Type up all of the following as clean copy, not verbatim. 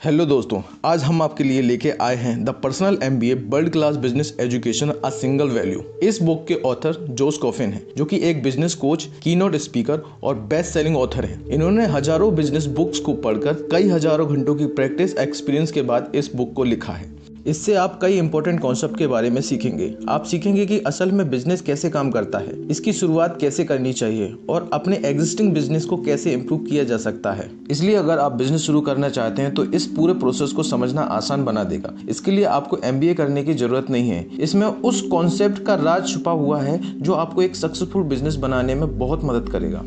Hello दोस्तों, आज हम आपके लिए लेके आए हैं the personal MBA world class business education a single value. इस बुक के ऑथर जोश कॉफिन हैं, जो कि एक बिजनेस कोच, कीनोट स्पीकर और बेस्ट सेलिंग ऑथर हैं। इन्होंने हजारों बिजनेस बुक्स को पढ़कर कई हजारों घंटों की प्रैक्टिस एक्सपीरियंस के बाद इस बुक को लिखा है। इससे आप कई इंपॉर्टेंट कॉन्सेप्ट के बारे में सीखेंगे। आप सीखेंगे कि असल में बिजनेस कैसे काम करता है, इसकी शुरुआत कैसे करनी चाहिए और अपने एग्जिस्टिंग बिजनेस को कैसे इम्प्रूव किया जा सकता है। इसलिए अगर आप बिजनेस शुरू करना चाहते हैं तो इस पूरे प्रोसेस को समझना आसान बना देगा। इसके लिए आपको MBA करने की जरूरत नहीं है। इसमें उस कॉन्सेप्ट का राज छुपा हुआ है जो आपको एक सक्सेसफुल बिजनेस बनाने में बहुत मदद करेगा।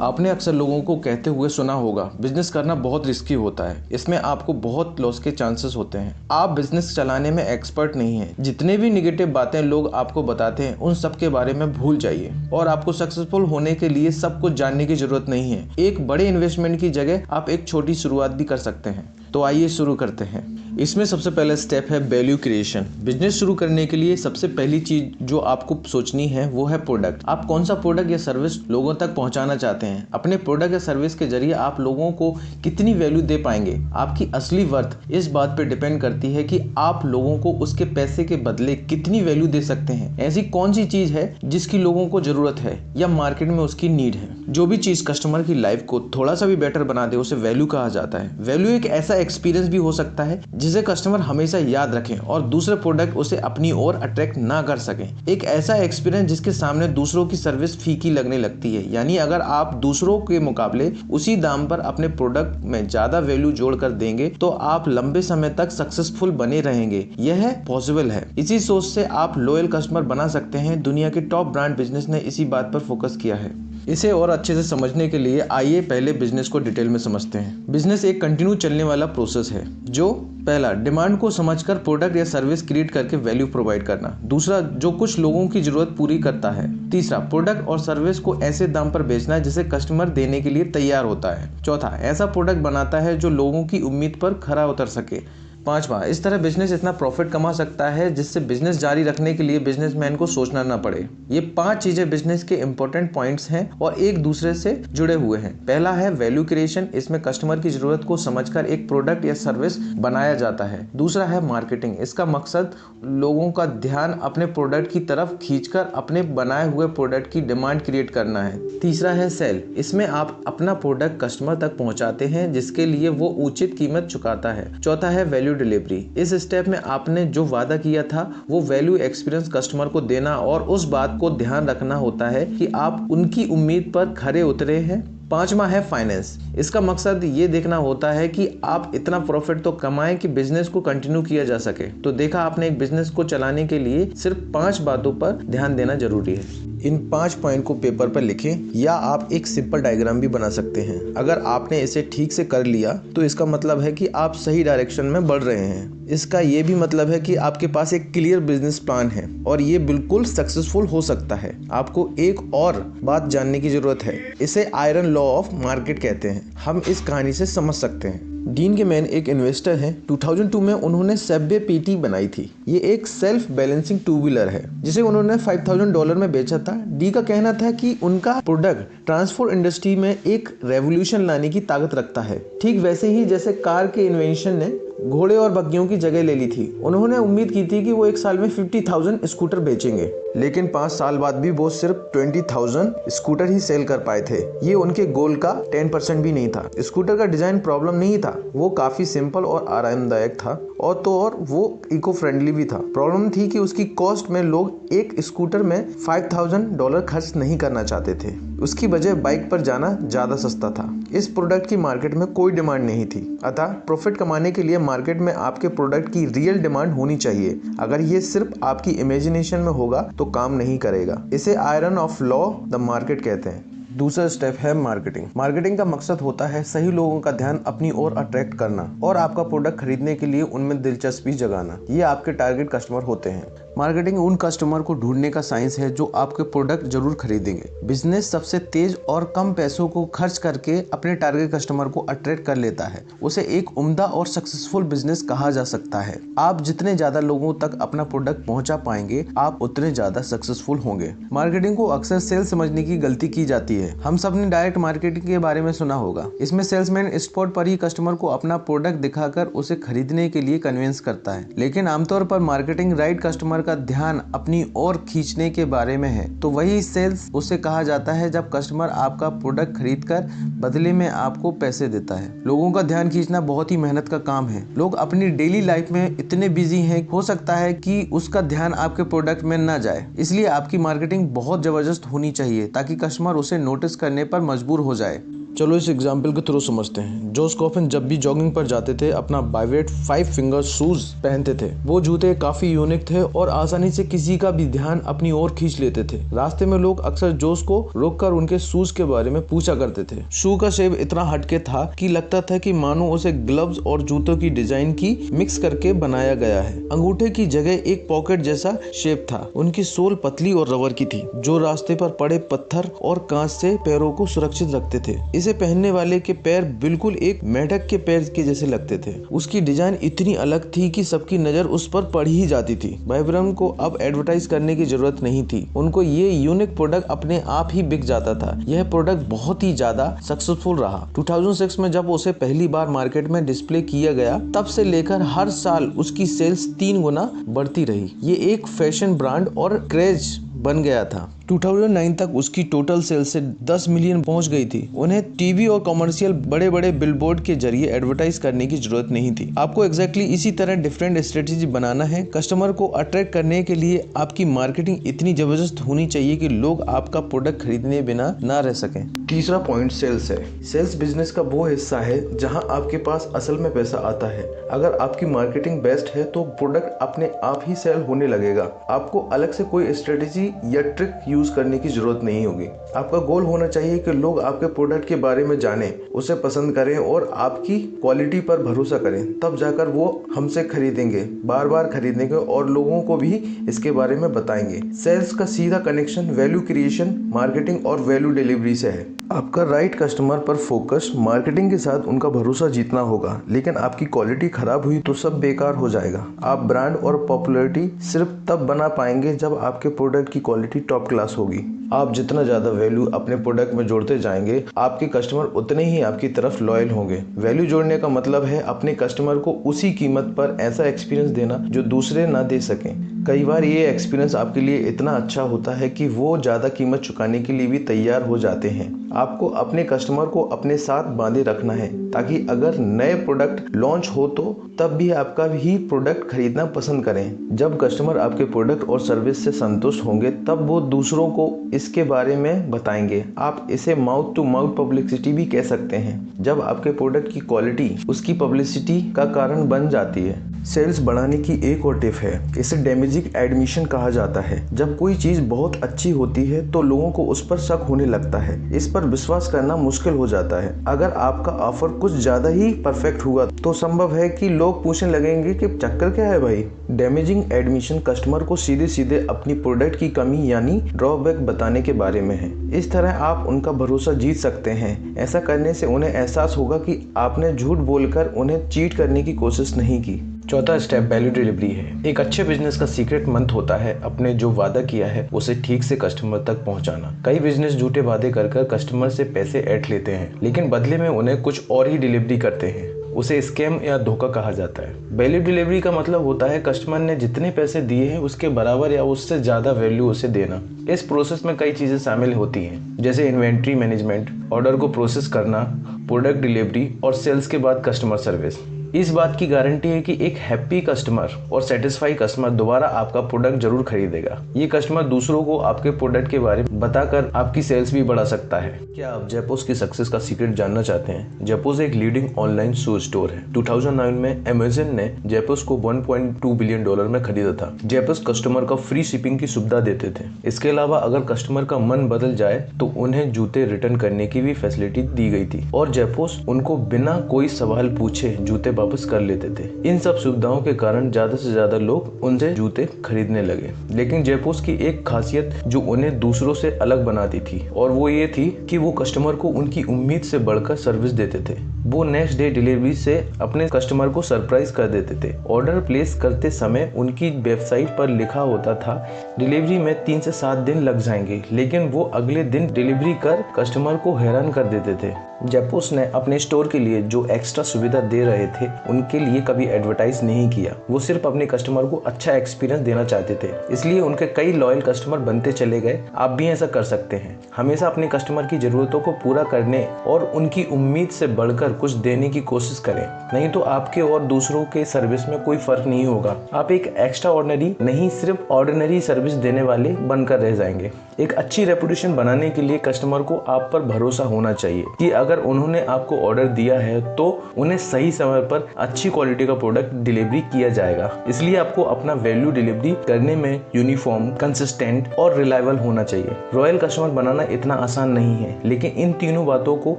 आपने अक्सर लोगों को कहते हुए सुना होगा, बिजनेस करना बहुत रिस्की होता है, इसमें आपको बहुत लॉस के चांसेस होते हैं। आप बिजनेस चलाने में एक्सपर्ट नहीं हैं। जितने भी निगेटिव बातें लोग आपको बताते हैं उन सब के बारे में भूल जाइए और आपको सक्सेसफुल होने के लिए सब कुछ जानने की जरूरत नहीं है। एक बड़े इन्वेस्टमेंट की जगह आप एक छोटी शुरुआत भी कर सकते हैं। तो आइए शुरू करते हैं। इसमें सबसे पहला स्टेप है वैल्यू क्रिएशन। बिजनेस शुरू करने के लिए सबसे पहली चीज जो आपको सोचनी है वो है प्रोडक्ट। आप कौन सा प्रोडक्ट या सर्विस लोगों तक पहुंचाना चाहते हैं। अपने प्रोडक्ट या सर्विस के जरिए आप लोगों को कितनी वैल्यू दे पाएंगे। आपकी असली वर्थ इस बात पे डिपेंड करती है कि आप लोगों को उसके पैसे के बदले कितनी वैल्यू दे सकते हैं। ऐसी कौन सी चीज है जिसकी लोगों को जरूरत है या मार्केट में उसकी नीड है। जो भी चीज कस्टमर की लाइफ को थोड़ा सा भी बेटर बना दे उसे वैल्यू कहा जाता है। वैल्यू एक ऐसा एक्सपीरियंस भी हो सकता है जिसे कस्टमर हमेशा याद रखें और दूसरे प्रोडक्ट उसे अपनी ओर अट्रैक्ट ना कर सकें। एक ऐसा एक्सपीरियंस जिसके सामने दूसरों की सर्विस फीकी लगने लगती है। यानी अगर आप दूसरों के मुकाबले उसी दाम पर अपने प्रोडक्ट में ज्यादा वैल्यू जोड़ कर देंगे तो आप लंबे समय तक सक्सेसफुल बने रहेंगे। यह पॉसिबल है। इसी सोच से आप लॉयल कस्टमर बना सकते हैं। दुनिया के टॉप ब्रांड बिजनेस ने इसी बात पर फोकस किया है। इसे और अच्छे से समझने के लिए आइए पहले बिजनेस को डिटेल में समझते हैं। बिजनेस एक कंटिन्यू चलने वाला प्रोसेस है। जो पहला, डिमांड को समझकर प्रोडक्ट या सर्विस क्रिएट करके वैल्यू प्रोवाइड करना। दूसरा, जो कुछ लोगों की जरूरत पूरी करता है। तीसरा, प्रोडक्ट और सर्विस को ऐसे दाम पर बेचना जिसे कस्टमर देने के लिए तैयार होता है। चौथा, ऐसा प्रोडक्ट बनाता है जो लोगों की उम्मीद पर खरा उतर सके। पांचवा, इस तरह बिजनेस इतना प्रॉफिट कमा सकता है जिससे बिजनेस जारी रखने के लिए बिजनेसमैन को सोचना ना पड़े। ये 5 चीजें बिजनेस के इंपॉर्टेंट पॉइंट्स हैं और एक दूसरे से जुड़े हुए हैं। पहला है वैल्यू क्रिएशन। इसमें कस्टमर की जरूरत को समझकर एक प्रोडक्ट या सर्विस बनाया जाता है। दूसरा है मार्केटिंग। इसका मकसद लोगों का ध्यान अपने प्रोडक्ट की तरफ खींचकर अपने बनाए हुए प्रोडक्ट की डिमांड क्रिएट करना है। तीसरा है सेल। इसमें आप अपना प्रोडक्ट कस्टमर तक पहुंचाते हैं जिसके लिए वो उचित कीमत चुकाता है। चौथा है वैल्यू डिलीवरी। इस स्टेप में आपने जो वादा किया था वो वैल्यू एक्सपीरियंस कस्टमर को देना और उस बात को ध्यान रखना होता है कि आप उनकी उम्मीद पर खरे उतरे हैं। पांचवा है फाइनेंस। इसका मकसद ये देखना होता है कि आप इतना प्रॉफिट तो कमाएं कि बिजनेस को कंटिन्यू किया जा सके। तो देखा आपने, एक बिजनेस को चलाने के लिए सिर्फ 5 बातों पर ध्यान देना जरूरी है। इन 5 पॉइंट को पेपर पर लिखें या आप एक सिंपल डायग्राम भी बना सकते हैं। अगर आपने इसे ठीक से कर लिया तो इसका मतलब है कि आप सही डायरेक्शन में बढ़ रहे हैं। इसका ये भी मतलब है कि आपके पास एक क्लियर बिजनेस प्लान है और ये बिल्कुल सक्सेसफुल हो सकता है। आपको एक और बात जानने की जरूरत है। इसे आयरन लॉ ऑफ मार्केट कहते हैं। हम इस कहानी से समझ सकते हैं। डीन केमैन एक इन्वेस्टर हैं। 2002 में उन्होंने सबवे PT बनाई थी। ये एक सेल्फ बैलेंसिंग 2 व्हीलर है जिसे उन्होंने $5000 में बेचा था। डी का कहना था कि उनका प्रोडक्ट ट्रांसपोर्ट इंडस्ट्री में एक रेवोल्यूशन लाने की ताकत रखता है, ठीक वैसे ही जैसे कार के इन्वेंशन ने घोड़े और बग्गियों की जगह ले ली थी। उन्होंने उम्मीद की थी कि वो एक साल में 50,000 स्कूटर बेचेंगे, लेकिन 5 साल बाद भी वो सिर्फ 20,000 स्कूटर ही सेल कर पाए थे। ये उनके गोल का 10% भी नहीं था। स्कूटर का डिजाइन प्रॉब्लम नहीं था, वो काफी सिंपल और आरामदायक था और वो इको फ्रेंडली भी था। प्रॉब्लम थी कि उसकी कॉस्ट में लोग एक स्कूटर में $5,000 खर्च नहीं करना चाहते थे। उसकी वजह बाइक पर जाना ज्यादा सस्ता था। इस प्रोडक्ट की मार्केट में कोई डिमांड नहीं थी। अतः प्रॉफिट कमाने के लिए मार्केट में आपके प्रोडक्ट की रियल डिमांड होनी चाहिए। अगर ये सिर्फ आपकी इमेजिनेशन में होगा तो काम नहीं करेगा। इसे iron of law the market कहते हैं। दूसरा स्टेप है मार्केटिंग। मार्केटिंग का मकसद होता है सही लोगों का ध्यान अपनी ओर अट्रैक्ट करना और आपका प्रोडक्ट खरीदने के लिए उनमें दिलचस्पी जगाना। ये आपके टारगेट कस्टमर होते हैं। मार्केटिंग उन कस्टमर को ढूंढने का साइंस है जो आपके प्रोडक्ट जरूर खरीदेंगे। बिजनेस सबसे तेज और कम पैसों को खर्च करके अपने टारगेट कस्टमर को अट्रैक्ट कर लेता है। उसे एक उम्दा और सक्सेसफुल बिजनेस कहा जा सकता है। आप जितने ज्यादा लोगों तक अपना प्रोडक्ट पहुंचा पाएंगे, आप उतने ज्यादा सक्सेसफुल होंगे। मार्केटिंग को अक्सर सेल्स समझने की गलती की जाती है। हम सब ने डायरेक्ट मार्केटिंग के बारे में सुना होगा। इसमें सेल्समैन स्पॉट पर ही कस्टमर को अपना प्रोडक्ट दिखाकर उसे खरीदने के लिए कन्विंस करता है। लेकिन आमतौर पर मार्केटिंग राइट कस्टमर का ध्यान अपनी ओर खींचने के बारे में है। तो वही सेल्स उसे कहा जाता है जब कस्टमर आपका प्रोडक्ट खरीदकर बदले में आपको पैसे देता है। लोगों का ध्यान खींचना बहुत ही मेहनत का काम है। लोग अपनी डेली लाइफ में इतने बिजी हैं, हो सकता है कि उसका ध्यान आपके प्रोडक्ट में न जाए। इसलिए आपकी मार्केटिंग बहुत जबरदस्त होनी चाहिए ताकि कस्टमर उसे नोटिस करने पर मजबूर हो जाए। चलो इस एग्जाम्पल के थ्रू समझते हैं। जोस कॉफिन जब भी जॉगिंग पर जाते थे अपना बाइवेट 5 फिंगर शूज पहनते थे। वो जूते काफी यूनिक थे और आसानी से किसी का भी ध्यान अपनी ओर खींच लेते थे। रास्ते में लोग अक्सर जोस को रोककर उनके शूज के बारे में पूछा करते थे। शू का शेप इतना हटके था कि लगता था कि मानो उसे ग्लव्स और जूतों की डिजाइन की मिक्स करके बनाया गया है। अंगूठे की जगह एक पॉकेट जैसा शेप था। उनकी सोल पतली और रबर की थी जो रास्ते पर पड़े पत्थर और कांच से पैरों को सुरक्षित रखते थे। इसे पहनने वाले के पैर बिल्कुल एक मेंढक के पैर के जैसे लगते थे। उसकी डिजाइन इतनी अलग थी कि सबकी नजर उस पर पड़ ही जाती थी। वाइब्रम को अब एडवर्टाइज करने की जरूरत नहीं थी। उनको ये यूनिक प्रोडक्ट अपने आप ही बिक जाता था। यह प्रोडक्ट बहुत ही ज्यादा सक्सेसफुल रहा। 2006 में जब उसे पहली बार मार्केट में डिस्प्ले किया गया, तब से लेकर हर साल उसकी सेल्स 3 गुना बढ़ती रही। ये एक फैशन ब्रांड और क्रेज बन गया था। 2009 तक उसकी टोटल सेल्स से 10 मिलियन पहुंच गई थी। उन्हें टीवी और कमर्शियल बड़े बड़े बिलबोर्ड के जरिए एडवर्टाइज करने की जरूरत नहीं थी। आपको एग्जैक्टली इसी तरह डिफरेंट स्ट्रेटेजी बनाना है। कस्टमर को अट्रैक्ट करने के लिए आपकी मार्केटिंग इतनी जबरदस्त होनी चाहिए कि लोग आपका प्रोडक्ट खरीदने बिना ना रह सकें। तीसरा पॉइंट सेल्स है। सेल्स बिजनेस का वो हिस्सा है जहां आपके पास असल में पैसा आता है। अगर आपकी मार्केटिंग बेस्ट है तो प्रोडक्ट अपने आप ही सेल होने लगेगा। आपको अलग से कोई स्ट्रेटेजी या ट्रिक यूज करने की जरूरत नहीं होगी। आपका गोल होना चाहिए कि लोग आपके प्रोडक्ट के बारे में जानें, उसे पसंद करें और आपकी क्वालिटी पर भरोसा करें। तब जाकर वो हमसे खरीदेंगे, बार बार खरीदेंगे और लोगों को भी इसके बारे में बताएंगे। सेल्स का सीधा कनेक्शन वैल्यू क्रिएशन, मार्केटिंग और वैल्यू डिलीवरी से है। आपका राइट कस्टमर पर फोकस, मार्केटिंग के साथ उनका भरोसा जीतना होगा। लेकिन आपकी क्वालिटी खराब हुई तो सब बेकार हो जाएगा। आप ब्रांड और पॉपुलैरिटी सिर्फ तब बना पाएंगे जब आपके प्रोडक्ट की क्वालिटी टॉप क्लास होगी। आप जितना ज्यादा वैल्यू अपने प्रोडक्ट में जोड़ते जाएंगे, आपके कस्टमर उतने ही आपकी तरफ लॉयल होंगे। वैल्यू जोड़ने का मतलब है अपने कस्टमर को उसी कीमत पर ऐसा एक्सपीरियंस देना जो दूसरे ना दे सकें। कई बार ये एक्सपीरियंस आपके लिए इतना अच्छा होता है कि वो ज्यादा कीमत चुकाने के लिए भी तैयार हो जाते हैं। आपको अपने कस्टमर को अपने साथ बांधे रखना है ताकि अगर नए प्रोडक्ट लॉन्च हो तो तब भी आपका ही प्रोडक्ट खरीदना पसंद करें। जब कस्टमर आपके प्रोडक्ट और सर्विस से संतुष्ट होंगे तब वो दूसरों को इसके बारे में बताएंगे। आप इसे माउथ टू माउथ पब्लिसिटी भी कह सकते हैं। जब आपके प्रोडक्ट की क्वालिटी उसकी पब्लिसिटी का कारण बन जाती है। सेल्स बढ़ाने की एक और टिप है, इसे डैमेजिंग एडमिशन कहा जाता है। जब कोई चीज बहुत अच्छी होती है तो लोगों को उस पर शक होने लगता है। इस पर विश्वास करना मुश्किल हो जाता है। अगर आपका ऑफर कुछ ज्यादा ही परफेक्ट हुआ तो संभव है कि लोग पूछने लगेंगे कि चक्कर क्या है भाई। डैमेजिंग एडमिशन कस्टमर को सीधे सीधे अपनी प्रोडक्ट की कमी यानी ड्रॉबैक बताने के बारे में है। इस तरह आप उनका भरोसा जीत सकते हैं। ऐसा करने से उन्हें एहसास होगा कि आपने झूठ बोलकर उन्हें चीट करने की कोशिश नहीं की। चौथा स्टेप वैल्यू डिलीवरी है। एक अच्छे बिजनेस का सीक्रेट मंत्र होता है अपने जो वादा किया है उसे ठीक से कस्टमर तक पहुंचाना। कई बिजनेस झूठे वादे कर कस्टमर से पैसे ऐंठ लेते हैं लेकिन बदले में उन्हें कुछ और ही डिलीवरी करते हैं। उसे स्कैम या धोखा कहा जाता है। वैल्यू डिलीवरी का मतलब होता है कस्टमर ने जितने पैसे दिए हैं उसके बराबर या उससे ज्यादा वैल्यू उसे देना। इस प्रोसेस में कई चीजें शामिल होती हैं जैसे इन्वेंट्री मैनेजमेंट, ऑर्डर को प्रोसेस करना, प्रोडक्ट डिलीवरी और सेल्स के बाद कस्टमर सर्विस। इस बात की गारंटी है कि एक हैप्पी कस्टमर और सेटिस्फाई कस्टमर दोबारा आपका प्रोडक्ट जरूर खरीदेगा। ये कस्टमर दूसरों को आपके प्रोडक्ट के बारे में बताकर आपकी सेल्स भी बढ़ा सकता है। क्या आप जेपोस की सक्सेस का सीक्रेट जानना चाहते हैं? जेपोस एक लीडिंग ऑनलाइन शूज स्टोर है। 2009 में अमेज़न ने जेपोस को $1.2 बिलियन में खरीदा था। जेपोस कस्टमर को फ्री शिपिंग की सुविधा देते थे। इसके अलावा अगर कस्टमर का मन बदल जाए तो उन्हें जूते रिटर्न करने की भी फैसिलिटी दी गई थी और जेपोस उनको बिना कोई सवाल पूछे जूते वापस कर लेते थे। इन सब सुविधाओं के कारण ज्यादा से ज्यादा लोग उनसे जूते खरीदने लगे। लेकिन जेपोस की एक खासियत जो उन्हें दूसरों से अलग बनाती थी और वो ये थी कि वो कस्टमर को उनकी उम्मीद से बढ़कर सर्विस देते थे। वो नेक्स्ट डे डिलीवरी से अपने कस्टमर को सरप्राइज कर देते थे। ऑर्डर प्लेस करते समय उनकी वेबसाइट पर लिखा होता था डिलीवरी में 3 से 7 दिन लग जाएंगे, लेकिन वो अगले दिन डिलीवरी कर कस्टमर को हैरान कर देते थे। जेपोस ने अपने स्टोर के लिए जो एक्स्ट्रा सुविधा दे रहे थे उनके लिए कभी एडवर्टाइज नहीं किया। वो सिर्फ अपने कस्टमर को अच्छा एक्सपीरियंस देना चाहते थे, इसलिए उनके कई लॉयल कस्टमर बनते चले गए। आप भी ऐसा कर सकते हैं। हमेशा अपने कस्टमर की जरूरतों को पूरा करने और उनकी उम्मीद से बढ़कर कुछ देने की कोशिश करें, नहीं तो आपके और दूसरों के सर्विस में कोई फर्क नहीं होगा। आप एक एक्स्ट्रा ऑर्डिनरी नहीं, सिर्फ ऑर्डिनरी सर्विस देने वाले बनकर रह जाएंगे। एक अच्छी रेपुटेशन बनाने के लिए कस्टमर को आप पर भरोसा होना चाहिए कि अगर उन्होंने आपको ऑर्डर दिया है तो उन्हें सही समय पर अच्छी क्वालिटी का प्रोडक्ट डिलीवरी किया जाएगा। इसलिए आपको अपना वैल्यू डिलीवरी करने में यूनिफॉर्म, कंसिस्टेंट और रिलायबल होना चाहिए। रॉयल कस्टमर बनाना इतना आसान नहीं है, लेकिन इन तीनों बातों को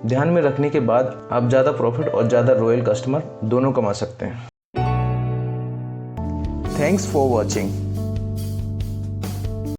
ध्यान में रखने के बाद आप ज्यादा प्रॉफिट और ज्यादा रॉयल कस्टमर दोनों कमा सकते हैं। Thanks for watching.